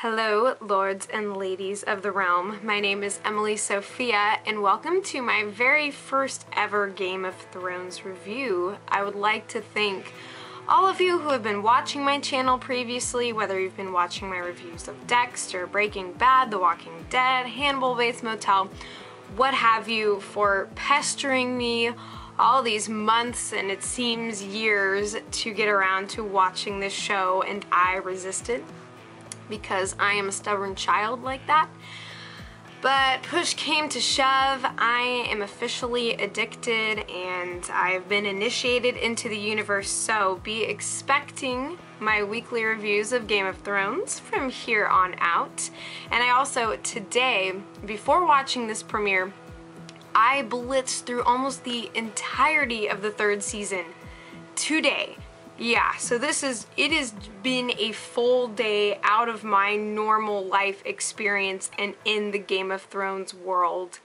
Hello, lords and ladies of the realm. My name is Emily Sophia, and welcome to my very first ever Game of Thrones review. I would like to thank all of you who have been watching my channel previously, whether you've been watching my reviews of Dexter, Breaking Bad, The Walking Dead, Hannibal Bates Motel, what have you, for pestering me all these months and it seems years to get around to watching this show, and I resisted because I am a stubborn child like that. But push came to shove, I am officially addicted and I've been initiated into the universe, so be expecting my weekly reviews of Game of Thrones from here on out. And I also, today, before watching this premiere, I blitzed through almost the entirety of the third season today. Yeah, so it has been a full day out of my normal life experience and in the Game of Thrones world.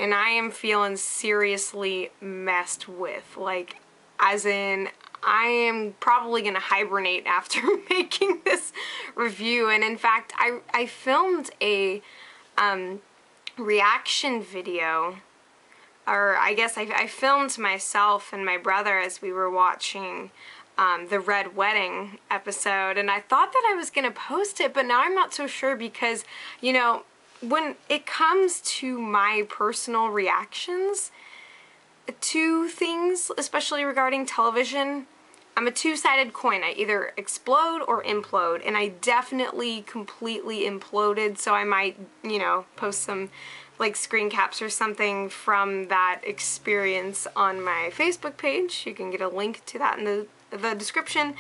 And I am feeling seriously messed with. Like, as in, I am probably gonna hibernate after making this review. And in fact, I filmed a reaction video, or I guess I filmed myself and my brother as we were watching the Red Wedding episode, and I thought that I was gonna post it, but now I'm not so sure because, you know, when it comes to my personal reactions to things, especially regarding television, I'm a two-sided coin. I either explode or implode, and I definitely completely imploded, so I might, you know, post some like screen caps or something from that experience on my Facebook page. You can get a link to that in the description,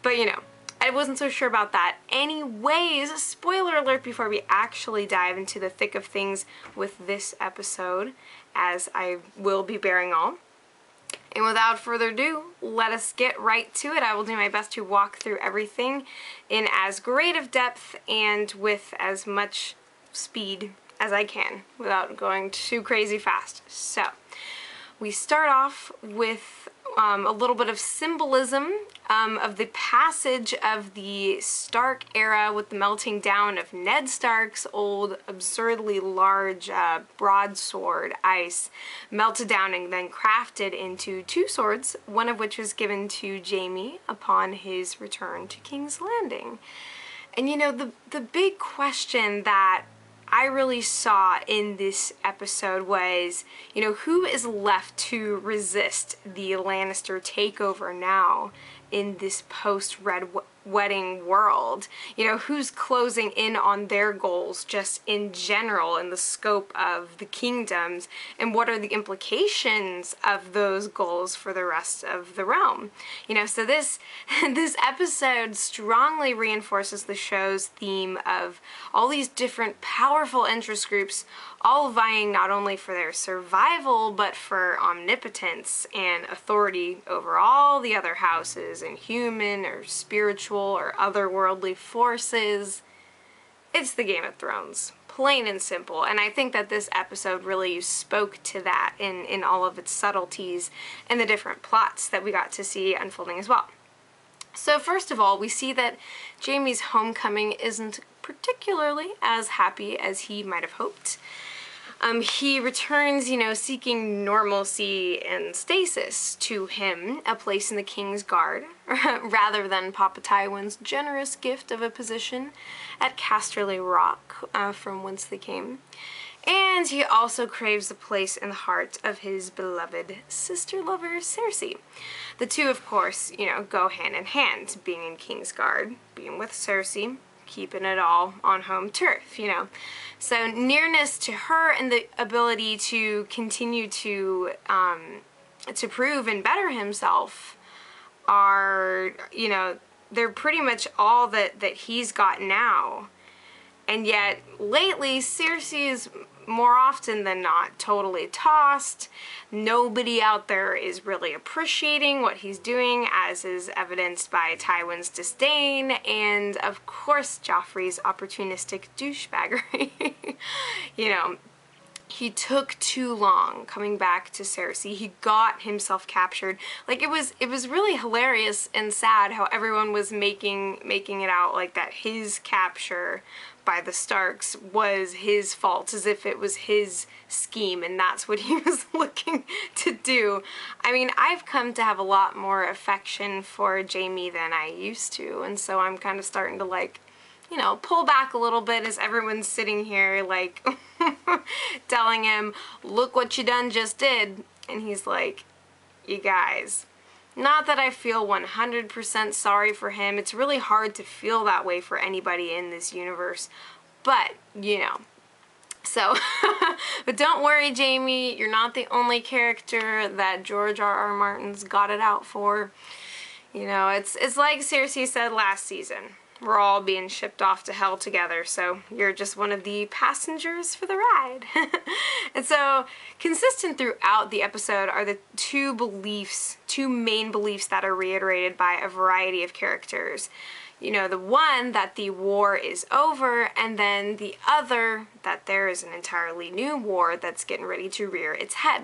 but you know, I wasn't so sure about that. Anyways, spoiler alert before we actually dive into the thick of things with this episode, as I will be bearing all. And without further ado, let us get right to it. I will do my best to walk through everything in as great of depth and with as much speed as I can without going too crazy fast. So, we start off with a little bit of symbolism of the passage of the Stark era with the melting down of Ned Stark's old, absurdly large broadsword ice, melted down and then crafted into two swords, one of which was given to Jaime upon his return to King's Landing. And you know, the big question that I really saw in this episode was, you know, who is left to resist the Lannister takeover now in this post-Red Wedding world? You know, who's closing in on their goals just in general in the scope of the kingdoms, and what are the implications of those goals for the rest of the realm? You know, so this episode strongly reinforces the show's theme of all these different powerful interest groups all vying not only for their survival but for omnipotence and authority over all the other houses and human or spiritual or otherworldly forces. It's the Game of Thrones, plain and simple, and I think that this episode really spoke to that in all of its subtleties and the different plots that we got to see unfolding as well. So first of all, we see that Jaime's homecoming isn't particularly as happy as he might have hoped. He returns, you know, seeking normalcy and stasis to him, a place in the King's Guard, rather than Papa Tywin's generous gift of a position at Casterly Rock, from whence they came. And he also craves a place in the heart of his beloved sister lover, Cersei. The two, of course, you know, go hand in hand, being in King's Guard, being with Cersei, keeping it all on home turf, you know. So nearness to her and the ability to continue to prove and better himself are, you know, they're pretty much all that he's got now. And yet, lately, Cersei is more often than not totally tossed. Nobody out there is really appreciating what he's doing, as is evidenced by Tywin's disdain and, of course, Joffrey's opportunistic douchebaggery. You know, he took too long coming back to Cersei. He got himself captured. Like, it was really hilarious and sad how everyone was making it out like that his capture by the Starks was his fault, as if it was his scheme and that's what he was looking to do. I mean, I've come to have a lot more affection for Jaime than I used to, and so I'm kind of starting to, like, you know, pull back a little bit as everyone's sitting here, like, telling him, look what you done just did. And he's like, you guys, not that I feel 100% sorry for him. It's really hard to feel that way for anybody in this universe. But, you know. So, but don't worry, Jaime. You're not the only character that George R.R. Martin's got it out for. You know, it's like Cersei said last season. We're all being shipped off to hell together, so you're just one of the passengers for the ride. And so, consistent throughout the episode are the two main beliefs that are reiterated by a variety of characters. You know, the one that the war is over, and then the other that there is an entirely new war that's getting ready to rear its head.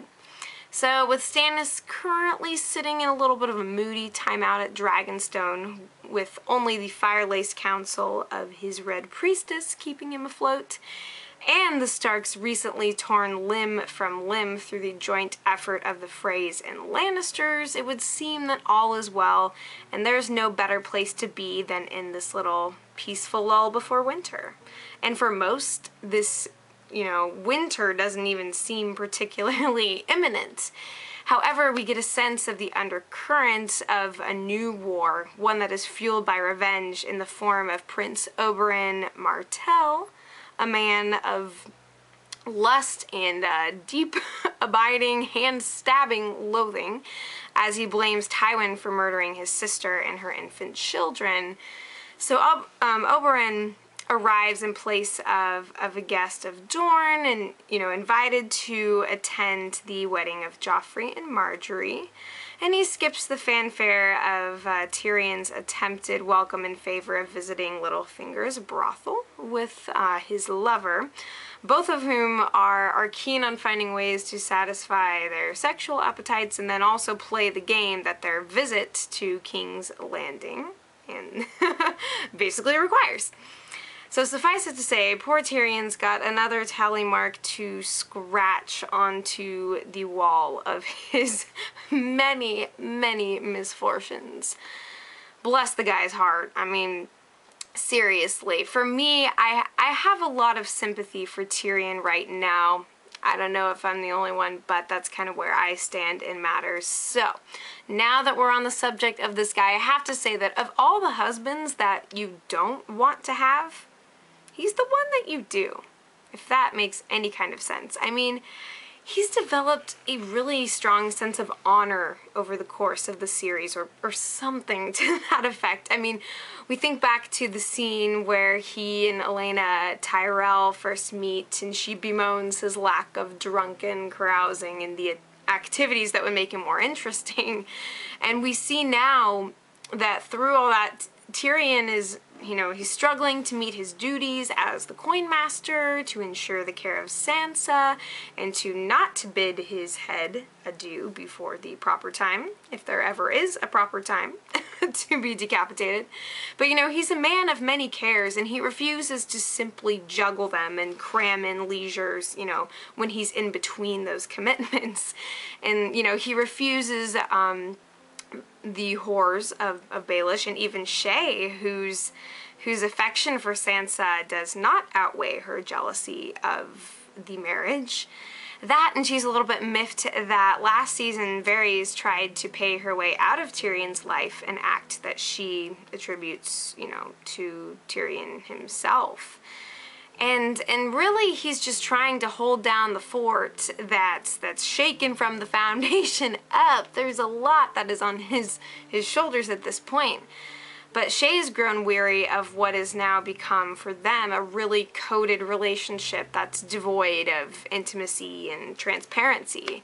So, with Stannis currently sitting in a little bit of a moody timeout at Dragonstone, with only the fire-laced counsel of his Red Priestess keeping him afloat, and the Starks recently torn limb from limb through the joint effort of the Freys and Lannisters, it would seem that all is well, and there's no better place to be than in this little peaceful lull before winter. And for most, this, you know, winter doesn't even seem particularly imminent. However, we get a sense of the undercurrent of a new war, one that is fueled by revenge in the form of Prince Oberyn Martell, a man of lust and deep, abiding, hand-stabbing loathing, as he blames Tywin for murdering his sister and her infant children. So Oberyn arrives in place of a guest of Dorne and, you know, invited to attend the wedding of Joffrey and Marjorie. And he skips the fanfare of Tyrion's attempted welcome in favor of visiting Littlefinger's brothel with his lover, both of whom are keen on finding ways to satisfy their sexual appetites and then also play the game that their visit to King's Landing and basically requires. So suffice it to say, poor Tyrion's got another tally mark to scratch onto the wall of his many, many misfortunes. Bless the guy's heart. I mean, seriously. For me, I have a lot of sympathy for Tyrion right now. I don't know if I'm the only one, but that's kind of where I stand in matters. So, now that we're on the subject of this guy, I have to say that of all the husbands that you don't want to have, he's the one that you do, if that makes any kind of sense. I mean, he's developed a really strong sense of honor over the course of the series, or something to that effect. I mean, we think back to the scene where he and Elena Tyrell first meet, and she bemoans his lack of drunken carousing and the activities that would make him more interesting. And we see now that through all that, Tyrion is, you know, he's struggling to meet his duties as the coin master, to ensure the care of Sansa, and to not bid his head adieu before the proper time, if there ever is a proper time to be decapitated. But, you know, he's a man of many cares, and he refuses to simply juggle them and cram in leisures, you know, when he's in between those commitments. And, you know, he refuses the whores of Baelish, and even Shae, whose affection for Sansa does not outweigh her jealousy of the marriage. That, and she's a little bit miffed that last season Varys tried to pay her way out of Tyrion's life, an act that she attributes, you know, to Tyrion himself. And really, he's just trying to hold down the fort that's shaken from the foundation up. There's a lot that is on his shoulders at this point. But Shae's grown weary of what has now become, for them, a really coded relationship that's devoid of intimacy and transparency.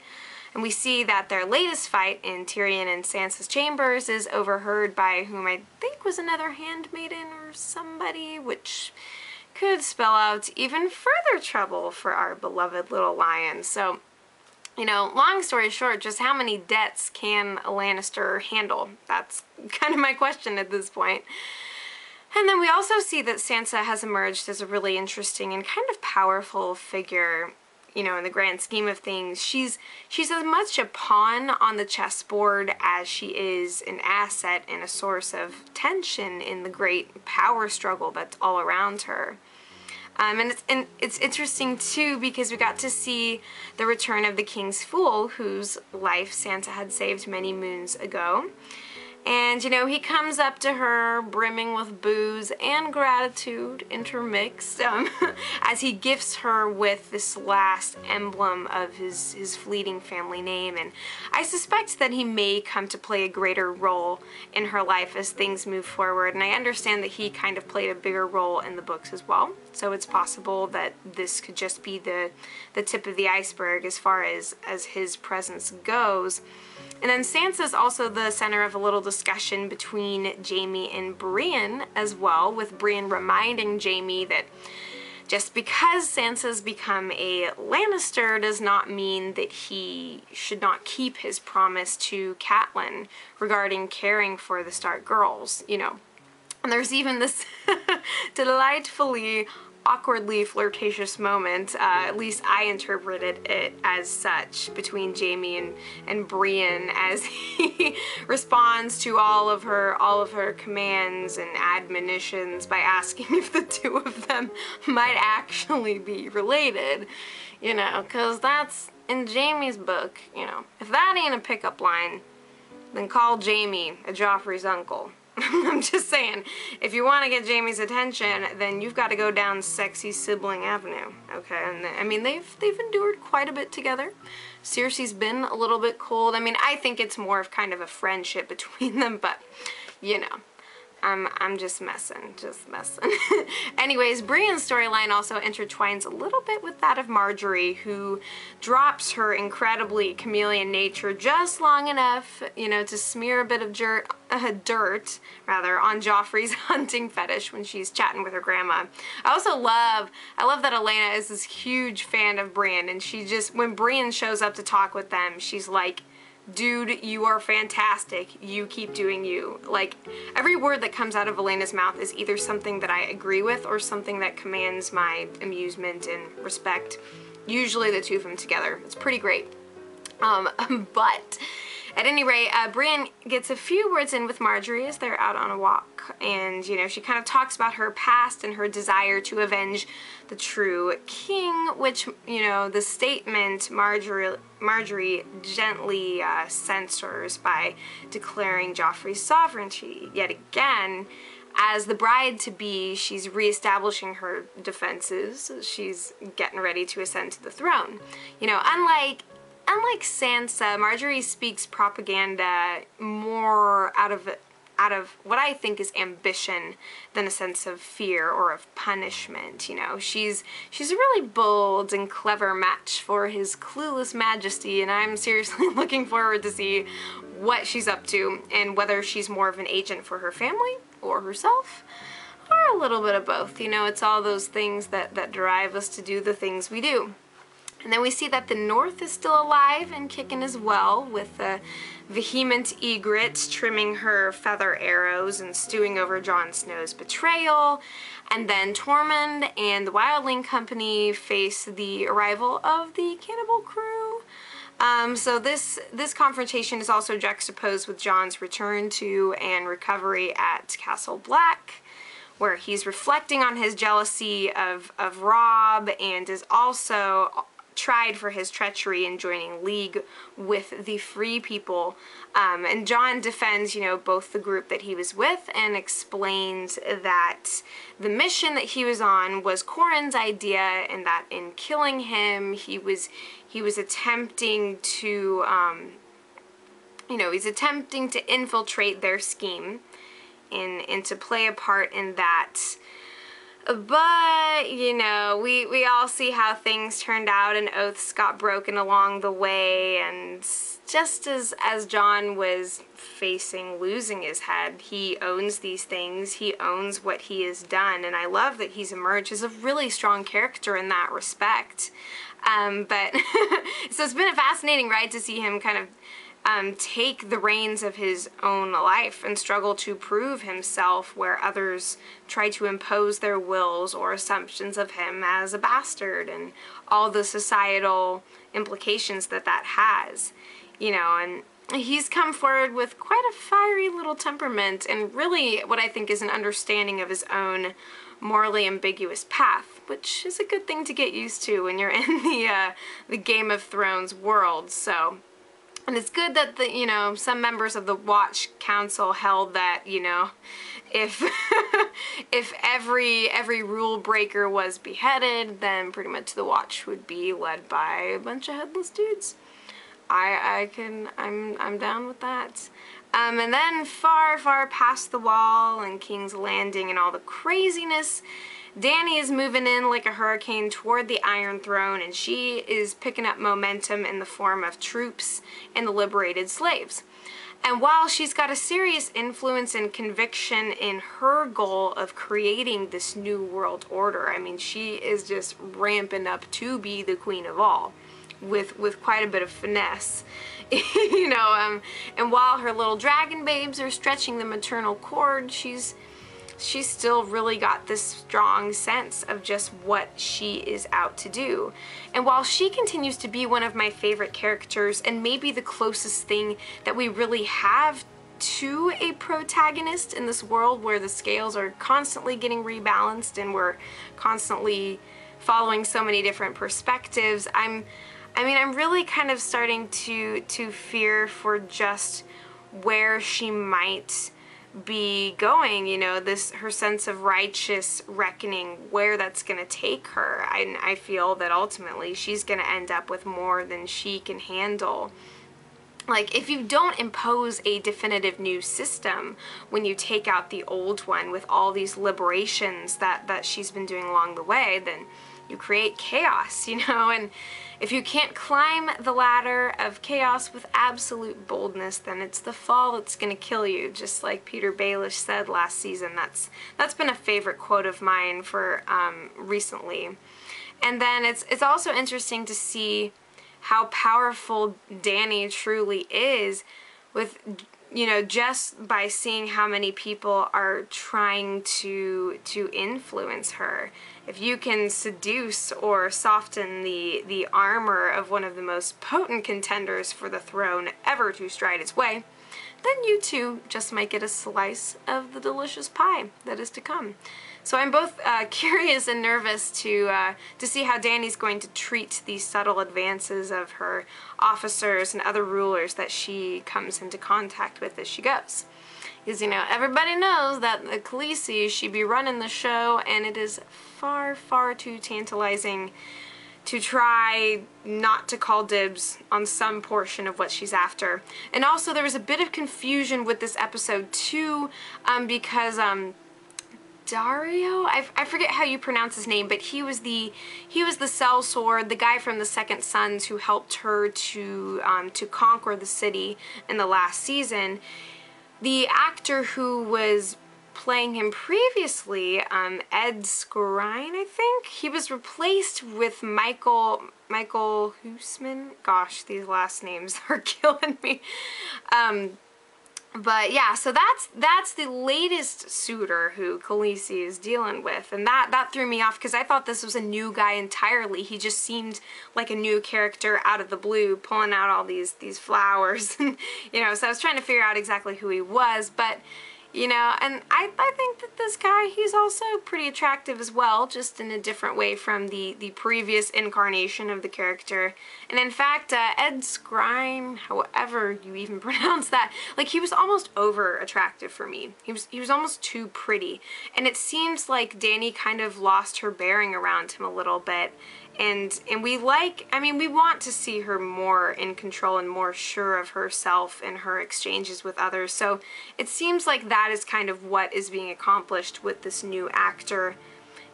And we see that their latest fight in Tyrion and Sansa's chambers is overheard by whom I think was another handmaiden or somebody, which could spell out even further trouble for our beloved little lion. So, you know, long story short, just how many debts can a Lannister handle? That's kind of my question at this point. And then we also see that Sansa has emerged as a really interesting and kind of powerful figure, you know, in the grand scheme of things. She's as much a pawn on the chessboard as she is an asset and a source of tension in the great power struggle that's all around her. And it's interesting too because we got to see the return of the King's Fool, whose life Sansa had saved many moons ago. And, you know, he comes up to her brimming with booze and gratitude intermixed as he gifts her with this last emblem of his fleeting family name. And I suspect that he may come to play a greater role in her life as things move forward. And I understand that he kind of played a bigger role in the books as well. So it's possible that this could just be the tip of the iceberg as far as his presence goes. And then Sansa's also the center of a little discussion between Jaime and Brienne as well, with Brienne reminding Jaime that just because Sansa's become a Lannister does not mean that he should not keep his promise to Catelyn regarding caring for the Stark girls, you know. And there's even this delightfully awkwardly flirtatious moment, at least I interpreted it as such, between Jaime and Brienne as he responds to all of her commands and admonitions by asking if the two of them might actually be related, you know, because that's in Jaime's book, you know, if that ain't a pickup line, then call Jaime a Joffrey's uncle. I'm just saying, if you want to get Jaime's attention, then you've got to go down sexy sibling avenue, okay? And I mean, they've endured quite a bit together. Cersei's been a little bit cold. I mean, I think it's more of kind of a friendship between them, but, you know, I'm just messing. Anyways, Brienne's storyline also intertwines a little bit with that of Marjorie, who drops her incredibly chameleon nature just long enough, you know, to smear a bit of dirt on Joffrey's hunting fetish when she's chatting with her grandma. I love that Elena is this huge fan of Brienne, and she just, when Brienne shows up to talk with them, she's like, dude, you are fantastic. You keep doing you. Like, every word that comes out of Elena's mouth is either something that I agree with or something that commands my amusement and respect. Usually the two of them together. It's pretty great. But at any rate, Brienne gets a few words in with Marjorie as they're out on a walk, and, you know, she kind of talks about her past and her desire to avenge the true king, which, you know, the statement Marjorie gently censors by declaring Joffrey's sovereignty. Yet again, as the bride-to-be, she's reestablishing her defenses. She's getting ready to ascend to the throne. You know, unlike Sansa, Marjorie speaks propaganda more out of what I think is ambition than a sense of fear or of punishment. You know, she's a really bold and clever match for his clueless majesty, and I'm seriously looking forward to see what she's up to and whether she's more of an agent for her family or herself, or a little bit of both. You know, it's all those things that drive us to do the things we do. And then we see that the North is still alive and kicking as well, with the vehement Ygritte trimming her feather arrows and stewing over Jon Snow's betrayal. And then Tormund and the Wildling Company face the arrival of the cannibal crew. So this confrontation is also juxtaposed with Jon's return to and recovery at Castle Black, where he's reflecting on his jealousy of Robb and is also tried for his treachery in joining league with the Free People. And Jon defends, you know, both the group that he was with and explains that the mission that he was on was Corran's idea, and that in killing him, he was attempting to, you know, he's attempting to infiltrate their scheme and to play a part in that But, you know, we all see how things turned out and oaths got broken along the way, and just as John was facing losing his head, he owns these things, he owns what he has done, and I love that he's emerged as a really strong character in that respect. But so it's been a fascinating ride to see him kind of take the reins of his own life and struggle to prove himself where others try to impose their wills or assumptions of him as a bastard, and all the societal implications that that has, you know. And he's come forward with quite a fiery little temperament, and really what I think is an understanding of his own morally ambiguous path, which is a good thing to get used to when you're in the Game of Thrones world. So, and it's good that the, you know, some members of the Watch Council held that, you know, if if every rule breaker was beheaded, then pretty much the Watch would be led by a bunch of headless dudes. I'm down with that. And then far past the Wall and King's Landing and all the craziness, Dany is moving in like a hurricane toward the Iron Throne, and she is picking up momentum in the form of troops and the liberated slaves. And while she's got a serious influence and conviction in her goal of creating this new world order, I mean, she is just ramping up to be the queen of all, with quite a bit of finesse. You know, and while her little dragon babes are stretching the maternal cord, she's still really got this strong sense of just what she is out to do. And while she continues to be one of my favorite characters, and maybe the closest thing that we really have to a protagonist in this world where the scales are constantly getting rebalanced and we're constantly following so many different perspectives, I'm really kind of starting to fear for just where she might be going, you know, her sense of righteous reckoning, where that's going to take her. I feel that ultimately she's going to end up with more than she can handle. Like, if you don't impose a definitive new system when you take out the old one with all these liberations that she's been doing along the way, then you create chaos, you know. And if you can't climb the ladder of chaos with absolute boldness, then it's the fall that's going to kill you, just like Peter Baelish said last season. That's been a favorite quote of mine for recently. And then it's also interesting to see how powerful Dany truly is, with, you know, just by seeing how many people are trying to influence her. If you can seduce or soften the armor of one of the most potent contenders for the throne ever to stride its way, then you too just might get a slice of the delicious pie that is to come. So I'm both curious and nervous to see how Dany's going to treat these subtle advances of her officers and other rulers that she comes into contact with as she goes. Because, you know, everybody knows that the Khaleesi, she be running the show, and it is far too tantalizing to try not to call dibs on some portion of what she's after. And also there was a bit of confusion with this episode too, because Dario, I forget how you pronounce his name, but he was the sellsword, the guy from the Second Sons who helped her to conquer the city in the last season. The actor who was playing him previously, Ed Skrein, I think, he was replaced with Michael Huisman. Gosh, these last names are killing me. But yeah, so that's the latest suitor who Khaleesi is dealing with, and that threw me off because I thought this was a new guy entirely. He just seemed like a new character out of the blue, pulling out all these flowers, and you know. So I was trying to figure out exactly who he was, but you know, and I think that this guy, he's also pretty attractive as well, just in a different way from the previous incarnation of the character. And in fact, Ed Skrein, however you even pronounce that, like, he was almost over attractive for me. He was almost too pretty. And it seems like Dany kind of lost her bearing around him a little bit. And we want to see her more in control and more sure of herself in her exchanges with others. So it seems like that is kind of what is being accomplished with this new actor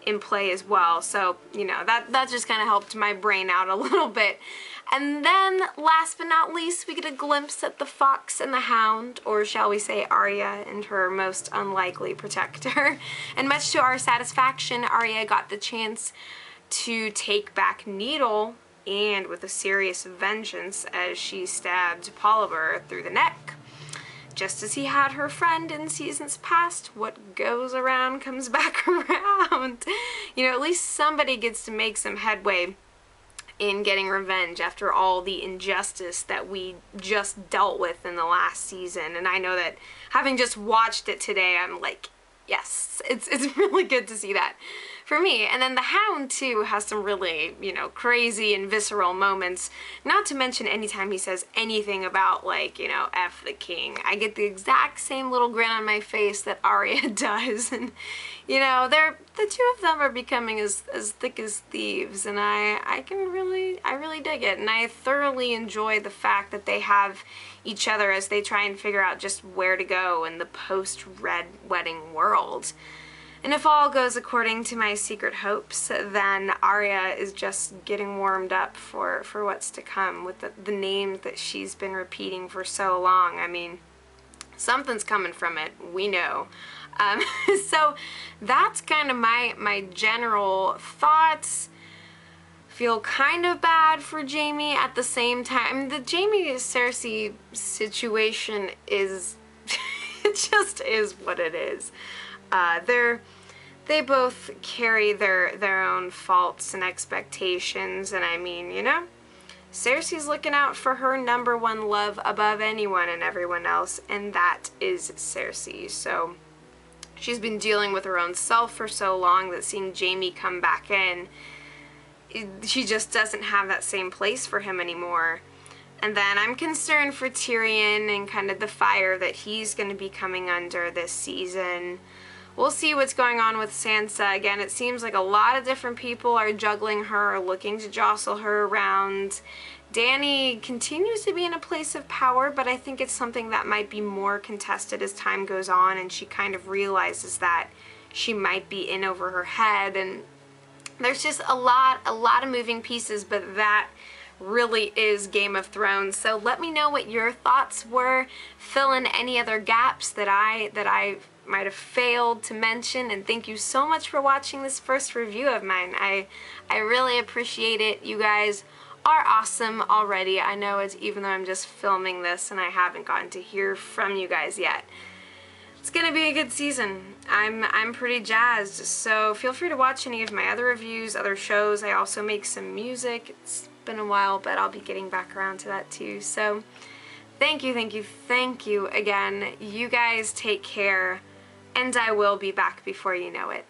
in play as well. So, you know, that just kind of helped my brain out a little bit. And then, last but not least, we get a glimpse at the Fox and the Hound, or shall we say Arya and her most unlikely protector. And much to our satisfaction, Arya got the chance to take back Needle, and with a serious vengeance, as she stabbed Polliver through the neck. Just as he had her friend in seasons past, what goes around comes back around. You know, at least somebody gets to make some headway in getting revenge after all the injustice that we just dealt with in the last season. And I know that having just watched it today, I'm like, yes, it's really good to see that for me. And then the Hound, too, has some really, you know, crazy and visceral moments. Not to mention anytime he says anything about, like, you know, F the king. I get the exact same little grin on my face that Arya does. And, you know, the two of them are becoming as thick as thieves. And I really dig it. And I thoroughly enjoy the fact that they have each other as they try and figure out just where to go in the post-Red Wedding world. And if all goes according to my secret hopes, then Arya is just getting warmed up for what's to come with the names that she's been repeating for so long. I mean, something's coming from it, we know. So that's kind of my general thoughts. Feel kind of bad for Jaime at the same time. The Jaime-Cersei situation is, it just is what it is. They both carry their own faults and expectations, and I mean, you know, Cersei's looking out for her #1 love above anyone and everyone else, and that is Cersei. So she's been dealing with her own self for so long that seeing Jaime come back in, she just doesn't have that same place for him anymore. And then I'm concerned for Tyrion and kind of the fire that he's going to be coming under this season. We'll see what's going on with Sansa. Again, it seems like a lot of different people are juggling her, looking to jostle her around. Dany continues to be in a place of power, but I think it's something that might be more contested as time goes on, and she kind of realizes that she might be in over her head. And there's just a lot of moving pieces, but that really is Game of Thrones. So let me know what your thoughts were. Fill in any other gaps that I might have failed to mention, and thank you so much for watching this first review of mine. I really appreciate it. You guys are awesome already. I know it's, even though I'm just filming this and I haven't gotten to hear from you guys yet. It's gonna be a good season. I'm pretty jazzed, so feel free to watch any of my other reviews, other shows. I also make some music. It's been a while, but I'll be getting back around to that too. So thank you again. You guys take care, and I will be back before you know it.